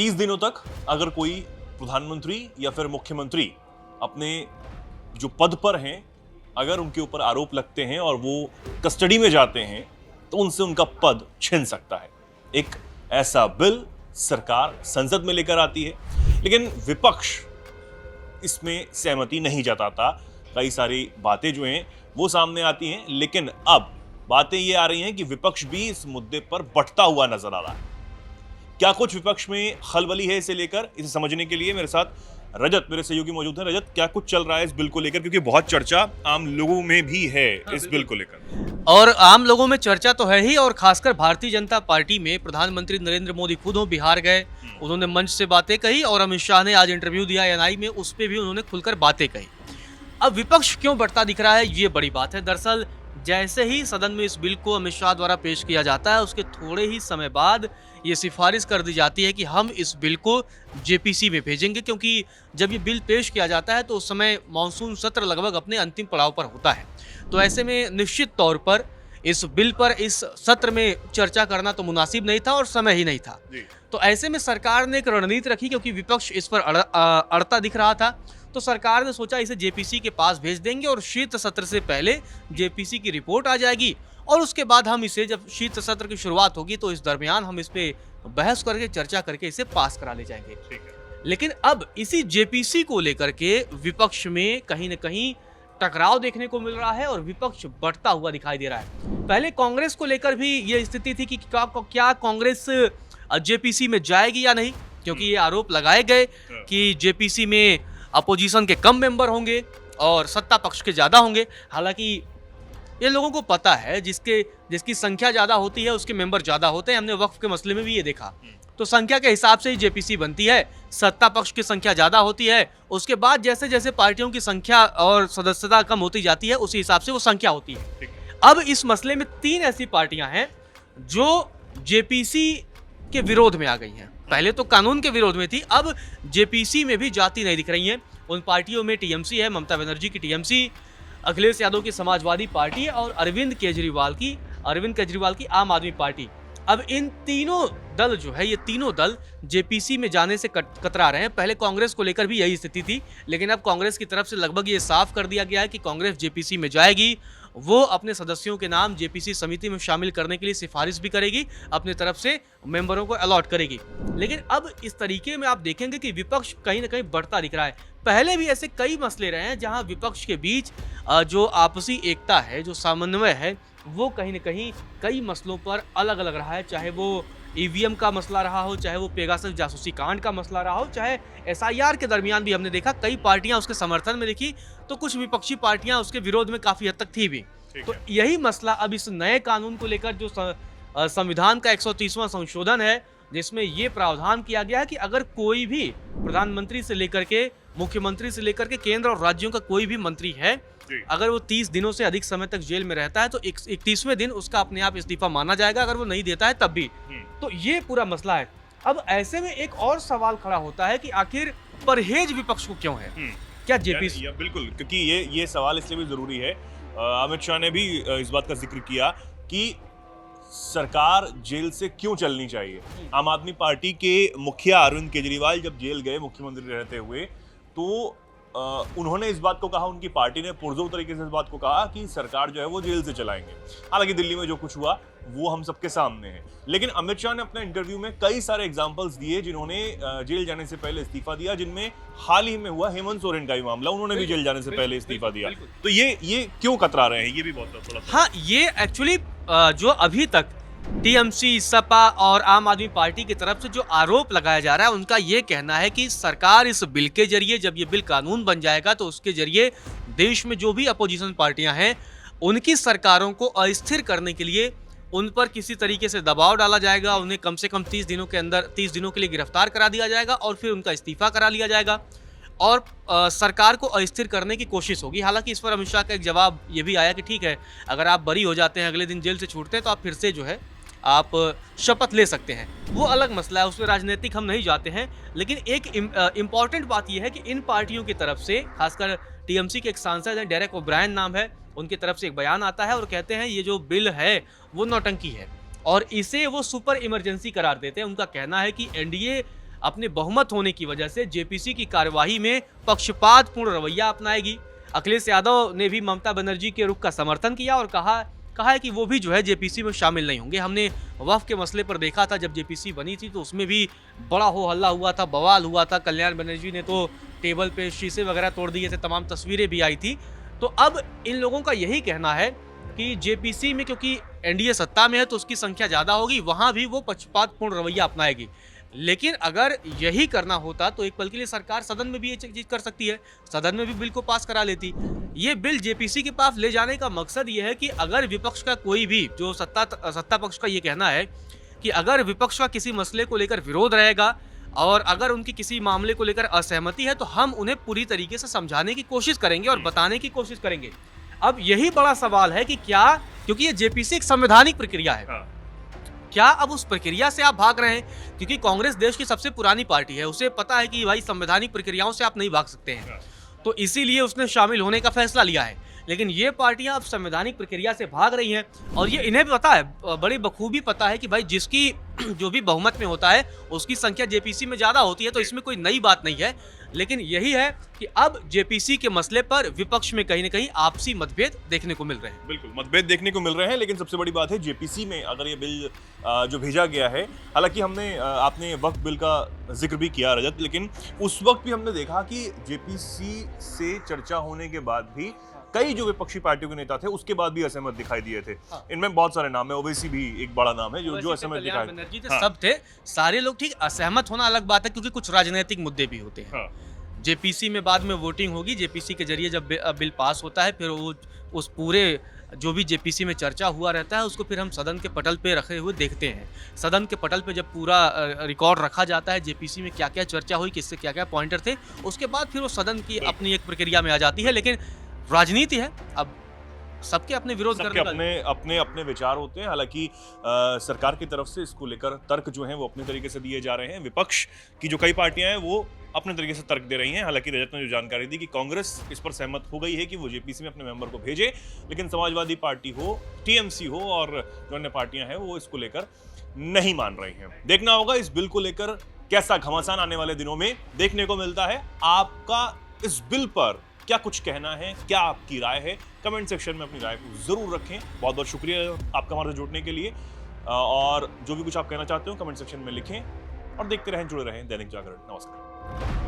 30 दिनों तक अगर कोई प्रधानमंत्री या फिर मुख्यमंत्री अपने जो पद पर हैं, अगर उनके ऊपर आरोप लगते हैं और वो कस्टडी में जाते हैं तो उनसे उनका पद छिन सकता है। एक ऐसा बिल सरकार संसद में लेकर आती है, लेकिन विपक्ष इसमें सहमति नहीं जताता। कई सारी बातें जो हैं वो सामने आती हैं, लेकिन अब बातें ये आ रही हैं कि विपक्ष भी इस मुद्दे पर बढ़ता हुआ नजर आ रहा है। क्या कुछ विपक्ष में खलबली है इसे लेकर? इसे समझने के लिए मेरे साथ रजत, मेरे सहयोगी मौजूद हैं। रजत, क्या कुछ चल रहा है इस बिल को लेकर, क्योंकि बहुत चर्चा आम लोगों में भी है इस बिल को लेकर? और आम लोगों में चर्चा तो है ही, और खासकर भारतीय जनता पार्टी में प्रधानमंत्री नरेंद्र मोदी खुद हो बिहार गए, उन्होंने मंच से बातें कही, और अमित शाह ने आज इंटरव्यू दिया एएनआई में, उस पर भी उन्होंने खुलकर बातें कही। अब विपक्ष क्यों बढ़ता दिख रहा है, ये बड़ी बात है। दरअसल जैसे ही सदन में इस बिल को अमित शाह द्वारा पेश किया जाता है, उसके थोड़े ही समय बाद ये सिफारिश कर दी जाती है कि हम इस बिल को जेपीसी में भेजेंगे, क्योंकि जब ये बिल पेश किया जाता है तो उस समय मानसून सत्र लगभग अपने अंतिम पड़ाव पर होता है। तो ऐसे में निश्चित तौर पर इस बिल पर इस सत्र में चर्चा करना तो मुनासिब नहीं था और समय ही नहीं था। तो ऐसे में सरकार ने एक रणनीति रखी, क्योंकि विपक्ष इस पर अड़ता दिख रहा था, तो सरकार ने सोचा इसे जेपीसी के पास भेज देंगे और शीत सत्र से पहले जेपीसी की रिपोर्ट आ जाएगी, और उसके बाद हम इसे, जब शीत सत्र की शुरुआत होगी तो इस दरमियान हम इस पे बहस करके चर्चा करके इसे पास करा ले जाएंगे। लेकिन अब इसी जेपीसी को लेकर के विपक्ष में कहीं न कहीं टकराव देखने को मिल रहा है और विपक्ष बढ़ता हुआ दिखाई दे रहा है। पहले कांग्रेस को लेकर भी ये स्थिति थी कि क्या कांग्रेस जेपीसी में जाएगी या नहीं, क्योंकि ये आरोप लगाए गए कि जेपीसी में अपोजिशन के कम मेंबर होंगे और सत्ता पक्ष के ज्यादा होंगे। हालांकि ये लोगों को पता है, जिसकी संख्या ज्यादा होती है उसके मेंबर ज्यादा होते हैं। हमने वक्फ के मसले में भी ये देखा। तो संख्या के हिसाब से ही जेपीसी बनती है, सत्ता पक्ष की संख्या ज्यादा होती है, उसके बाद जैसे जैसे पार्टियों की संख्या और सदस्यता कम होती जाती है उसी हिसाब से वो संख्या होती है। अब इस मसले में 3 ऐसी पार्टियां हैं जो जेपीसी के विरोध में आ गई हैं। पहले तो कानून के विरोध में थी, अब जेपीसी में भी जाती नहीं दिख रही हैं। उन पार्टियों में टीएमसी है, ममता बनर्जी की टीएमसी, अखिलेश यादव की समाजवादी पार्टी और अरविंद केजरीवाल की आम आदमी पार्टी। अब इन तीनों दल जो है, ये तीनों दल जेपीसी में जाने से कतरा रहे हैं। पहले कांग्रेस को लेकर भी यही स्थिति थी, लेकिन अब कांग्रेस की तरफ से लगभग ये साफ कर दिया गया है कि कांग्रेस जेपीसी में जाएगी। वो अपने सदस्यों के नाम जेपीसी समिति में शामिल करने के लिए सिफारिश भी करेगी, अपनी तरफ से मेंबरों को अलॉट करेगी। लेकिन अब इस तरीके में आप देखेंगे कि विपक्ष कहीं ना कहीं बढ़ता दिख रहा है। पहले भी ऐसे कई मसले रहे हैं जहां विपक्ष के बीच जो आपसी एकता है, जो समन्वय है, वो कहीं न कहीं कई मसलों पर अलग अलग रहा है। चाहे वो ईवीएम का मसला रहा हो, चाहे वो पेगासस जासूसी कांड का मसला रहा हो, चाहे एसआईआर के दरमियान भी हमने देखा कई पार्टियां उसके समर्थन में दिखी, तो कुछ विपक्षी पार्टियां उसके विरोध में काफी हद तक थी भी। तो यही मसला अब इस नए कानून को लेकर, जो संविधान का 130वां संशोधन है, जिसमें ये प्रावधान किया गया है कि अगर कोई भी प्रधानमंत्री से लेकर के मुख्यमंत्री से लेकर के केंद्र और राज्यों का कोई भी मंत्री है, अगर वो 30 दिनों से अधिक समय तक जेल में रहता है तो 31वें दिन उसका अपने आप इस्तीफा माना जाएगा, अगर वो नहीं देता है तब भी। तो ये पूरा मसला है। अब ऐसे में एक और सवाल खड़ा होता है कि आखिर परहेज विपक्ष को क्यों है? क्या जेपीसी? बिल्कुल, क्योंकि ये सवाल इसलिए भी जरूरी है। अमित शाह ने भी इस बात का जिक्र किया कि सरकार जेल से क्यों चलनी चाहिए। आम आदमी पार्टी के मुखिया अरविंद केजरीवाल जब जेल गए मुख्यमंत्री रहते हुए, तो उन्होंने इस बात को कहा, उनकी पार्टी ने पुरजोर तरीके से इस बात को कहा कि सरकार जो है वो जेल से चलाएंगे। हालांकि दिल्ली में जो कुछ हुआ वो हम सबके सामने है, लेकिन अमित शाह ने अपने इंटरव्यू में कई सारे एग्जांपल्स दिए जिन्होंने जेल जाने से पहले इस्तीफा दिया, जिनमें हाल ही में हुआ हेमंत सोरेन का भी मामला, उन्होंने भी जेल जाने से पहले इस्तीफा दिया। तो ये क्यों कतरा रहे हैं, ये भी बहुत थोड़ा। हाँ, ये एक्चुअली जो अभी तक टीएमसी, सपा और आम आदमी पार्टी की तरफ से जो आरोप लगाया जा रहा है, उनका ये कहना है कि सरकार इस बिल के जरिए, जब ये बिल कानून बन जाएगा तो उसके जरिए देश में जो भी अपोजिशन पार्टियां हैं उनकी सरकारों को अस्थिर करने के लिए उन पर किसी तरीके से दबाव डाला जाएगा, उन्हें कम से कम 30 दिनों के अंदर 30 दिनों के लिए गिरफ्तार करा दिया जाएगा और फिर उनका इस्तीफा करा लिया जाएगा और सरकार को अस्थिर करने की कोशिश होगी। हालांकि इस पर अमित शाह का एक जवाब ये भी आया कि ठीक है, अगर आप बरी हो जाते हैं, अगले दिन जेल से छूटते हैं, तो आप फिर से जो है आप शपथ ले सकते हैं। वो अलग मसला है, उसमें राजनीतिक हम नहीं जाते हैं। लेकिन एक इम्पॉर्टेंट बात यह है कि इन पार्टियों की तरफ से, खासकर टीएमसी के एक सांसद हैं, डेरेक ओब्रायन नाम है, उनकी तरफ से एक बयान आता है और कहते हैं ये जो बिल है वो नौटंकी है और इसे वो सुपर इमरजेंसी करार देते हैं। उनका कहना है कि एनडीए अपने बहुमत होने की वजह से जेपीसी की कार्यवाही में पक्षपातपूर्ण रवैया अपनाएगी। अखिलेश यादव ने भी ममता बनर्जी के रुख का समर्थन किया और कहा है कि वो भी जो है जेपीसी में शामिल नहीं होंगे। हमने वक्फ के मसले पर देखा था, जब जेपीसी बनी थी तो उसमें भी बड़ा हो हल्ला हुआ था, बवाल हुआ था। कल्याण बनर्जी ने तो टेबल पे शीशे वगैरह तोड़ दिए थे, तमाम तस्वीरें भी आई थी। तो अब इन लोगों का यही कहना है कि जेपीसी में क्योंकि एनडीए सत्ता में है तो उसकी संख्या ज़्यादा होगी, वहाँ भी वो पक्षपातपूर्ण रवैया अपनाएगी। लेकिन अगर यही करना होता तो एक पल के लिए सरकार सदन में भी ये चीज़ कर सकती है, सदन में भी बिल को पास करा लेती। ये बिल जेपीसी के पास ले जाने का मकसद ये है कि अगर विपक्ष का कोई भी जो सत्ता पक्ष का ये कहना है कि अगर विपक्ष का किसी मसले को लेकर विरोध रहेगा और अगर उनकी किसी मामले को लेकर असहमति है तो हम उन्हें पूरी तरीके से समझाने की कोशिश करेंगे और बताने की कोशिश करेंगे। अब यही बड़ा सवाल है कि क्या, क्योंकि ये जेपीसी एक संवैधानिक प्रक्रिया है, क्या अब उस प्रक्रिया से आप भाग रहे हैं? क्योंकि कांग्रेस देश की सबसे पुरानी पार्टी है, उसे पता है कि भाई संवैधानिक प्रक्रियाओं से आप नहीं भाग सकते हैं, तो इसीलिए उसने शामिल होने का फैसला लिया है। लेकिन ये पार्टियां अब संवैधानिक प्रक्रिया से भाग रही हैं और ये इन्हें भी पता है, बड़ी बखूबी पता है कि भाई जिसकी जो भी बहुमत में होता है उसकी संख्या जेपीसी में ज़्यादा होती है, तो इसमें कोई नई बात नहीं है। लेकिन यही है कि अब जेपीसी के मसले पर विपक्ष में कहीं ना कहीं आपसी मतभेद देखने को मिल रहे हैं। बिल्कुल मतभेद देखने को मिल रहे हैं, लेकिन सबसे बड़ी बात है जेपीसी में अगर ये बिल जो भेजा गया है, हालांकि हमने आपने वक्त बिल का जिक्र भी किया रजत, लेकिन उस वक्त भी हमने देखा कि जेपीसी से चर्चा होने के बाद भी कई जो विपक्षी पार्टियों के नेता थे उसके बाद भी असहमत दिखाई दिए थे। इनमें बहुत सारे नाम है, ओवैसी भी एक बड़ा नाम है जो असहमत दिखाई बनर्जी थे, सब थे, सारे लोग ठीक। असहमत होना अलग बात है क्योंकि कुछ राजनीतिक मुद्दे भी होते हैं। जेपीसी में बाद में वोटिंग होगी, जेपीसी के जरिए जब बिल पास होता है फिर वो उस पूरे जो भी जेपीसी में चर्चा हुआ रहता है उसको फिर हम सदन के पटल पे रखे हुए देखते हैं। सदन के पटल पे जब पूरा रिकॉर्ड रखा जाता है जेपीसी में क्या क्या चर्चा हुई, किससे क्या क्या पॉइंटर थे, उसके बाद फिर वो सदन की अपनी एक प्रक्रिया में आ जाती है। लेकिन राजनीति है, अब सबके अपने विरोध करने अपने अपने विचार होते हैं। हालांकि सरकार की तरफ से इसको लेकर तर्क जो हैं वो अपने तरीके से दिए जा रहे हैं, विपक्ष की जो कई पार्टियां हैं वो अपने तरीके से तर्क दे रही हैं। हालांकि रजत ने जो जानकारी दी कि कांग्रेस इस पर सहमत हो गई है कि वो जेपीसी में अपने मेंबर को भेजे, लेकिन समाजवादी पार्टी हो, टीएमसी हो और जो अन्य पार्टियां हैं वो इसको लेकर नहीं मान रही हैं। देखना होगा इस बिल को लेकर कैसा घमासान आने वाले दिनों में देखने को मिलता है। आपका इस बिल पर क्या कुछ कहना है, क्या आपकी राय है, कमेंट सेक्शन में अपनी राय को जरूर रखें। बहुत बहुत शुक्रिया आपका हमारे जुड़ने के लिए, और जो भी कुछ आप कहना चाहते हो कमेंट सेक्शन में लिखें और देखते रहें, जुड़े रहें दैनिक जागरण। नमस्कार।